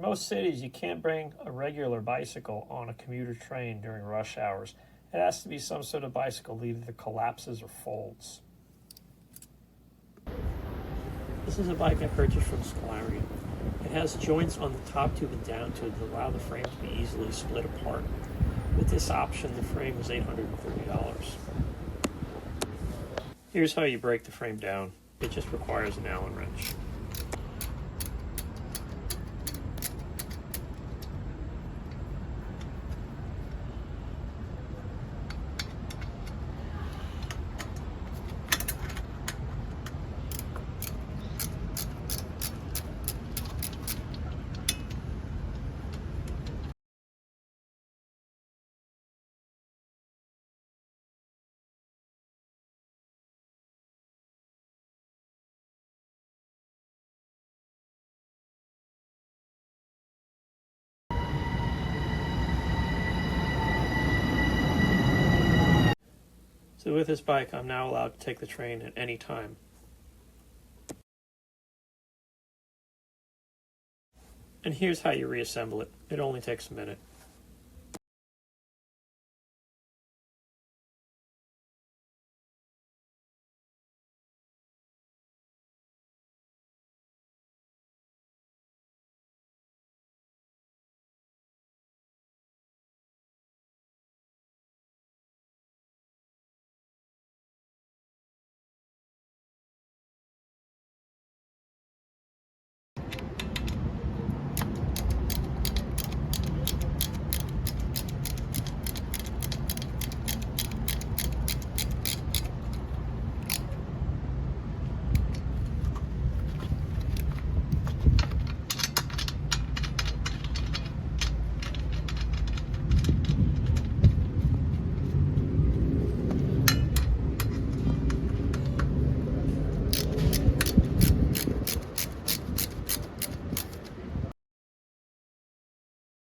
In most cities, you can't bring a regular bicycle on a commuter train during rush hours. It has to be some sort of bicycle that either collapses or folds. This is a bike I purchased from Scolarian. It has joints on the top tube and down tube that allow the frame to be easily split apart. With this option, the frame was $830. Here's how you break the frame down. It just requires an Allen wrench. So with this bike, I'm now allowed to take the train at any time. And here's how you reassemble it. It only takes a minute.